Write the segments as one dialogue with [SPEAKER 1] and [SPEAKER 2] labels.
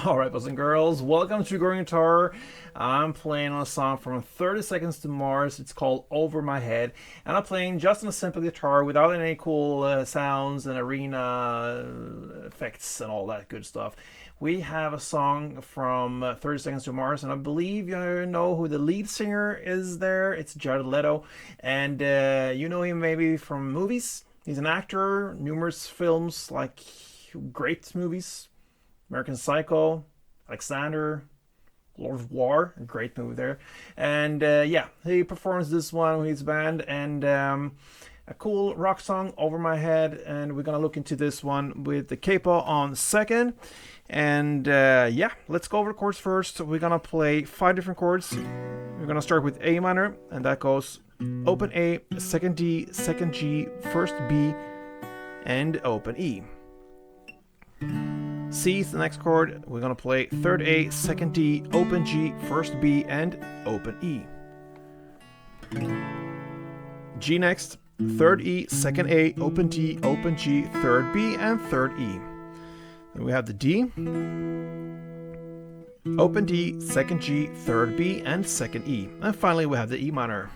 [SPEAKER 1] Alright, boys and girls, welcome to Gruvgear Guitar. I'm playing on a song from 30 Seconds to Mars. It's called Over My Head. And I'm playing just on a simple guitar without any cool sounds and arena effects and all that good stuff. We have a song from 30 Seconds to Mars, and I believe you know who the lead singer is there. It's Jared Leto. And you know him maybe from movies. He's an actor, numerous films, like great movies. American Psycho, Alexander, Lord of War, a great movie there. And yeah, he performs this one with his band, and a cool rock song, Over My Head. And we're gonna look into this one with the capo on second. And yeah, let's go over the chords first. We're gonna play 5 different chords. We're gonna start with A minor, and that goes open A, second D, second G, first B, and open E. C is the next chord. We're gonna play third A, second D, open G, first B, and open E. G next, third E, second A, open D, open G, third B, and third E. Then we have the D, open D, second G, third B, and second E. And finally we have the E minor.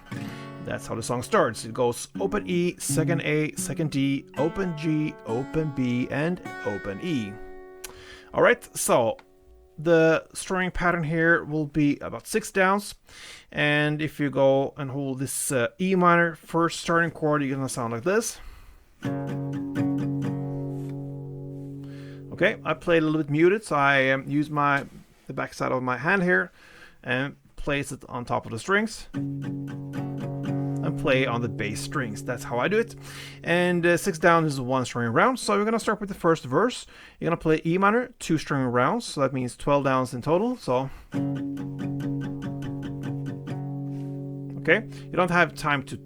[SPEAKER 1] That's how the song starts. It goes open E, second A, second D, open G, open B, and open E. Alright, so the strumming pattern here will be about 6 downs, and if you go and hold this E minor first starting chord, you're gonna sound like this. Okay, I played a little bit muted, so I use the back side of my hand here and place it on top of the strings and play on the bass strings. That's how I do it. And 6 down is 1 string round. So we're gonna start with the first verse. You're gonna play E minor, 2 string rounds. So that means 12 downs in total. So okay, you don't have time to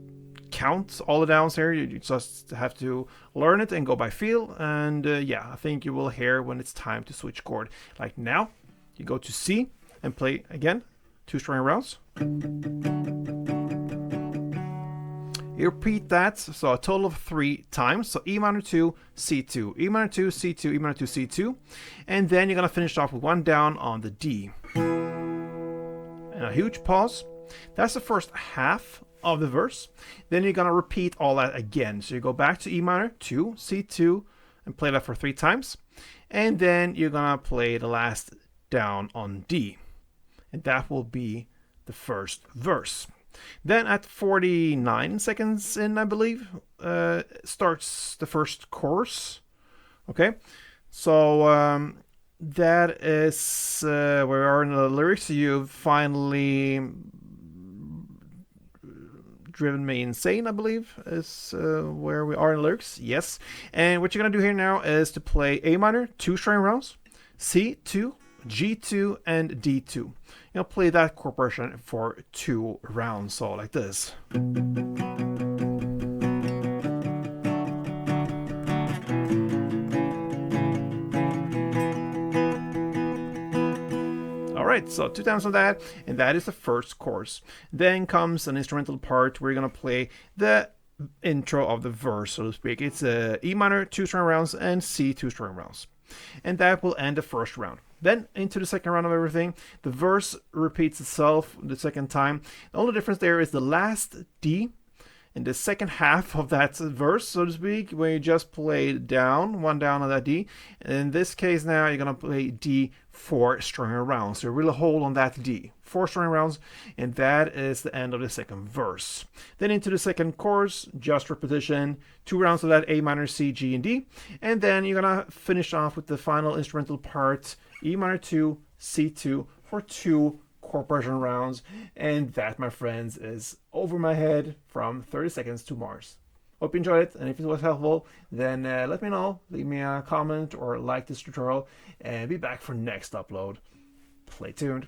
[SPEAKER 1] count all the downs here. You just have to learn it and go by feel. And yeah, I think you will hear when it's time to switch chord. Like now, you go to C and play again 2 string rounds. You repeat that, so a total of 3 times. So E minor 2, C2, E minor 2, C2, E minor 2, C2. And then you're going to finish off with 1 down on the D. And a huge pause. That's the first half of the verse. Then you're going to repeat all that again. So you go back to E minor 2, C2, and play that for 3 times. And then you're going to play the last down on D. And that will be the first verse. Then at 49 seconds in, I believe, starts the first chorus. Okay, so that is where we are in the lyrics. You've finally driven me insane, I believe, is where we are in the lyrics. Yes, and what you're gonna do here now is to play A minor, 2 string rounds, C2, G2, and D2. You'll play that chord progression for 2 rounds, so like this. Alright, so 2 times on that, and that is the first chorus. Then comes an instrumental part where you're gonna play the intro of the verse, so to speak. It's E minor, 2 string rounds, and C, 2 string rounds. And that will end the first round. Then into the second round of everything, the verse repeats itself the second time. The only difference there is the last D in the second half of that verse, so to speak, where you just play down, 1 down on that D. And in this case now, you're going to play D 4 string rounds. So you really hold on that D. 4 string rounds, and that is the end of the second verse. Then into the second chorus, just repetition, 2 rounds of that A minor, C, G, and D. And then you're going to finish off with the final instrumental part, E minor 2, C2 for 2 chord progression rounds. And that, my friends, is Over My Head from 30 Seconds to Mars. Hope you enjoyed it, and if it was helpful, then let me know. Leave me a comment or like this tutorial, and be back for next upload. Stay tuned.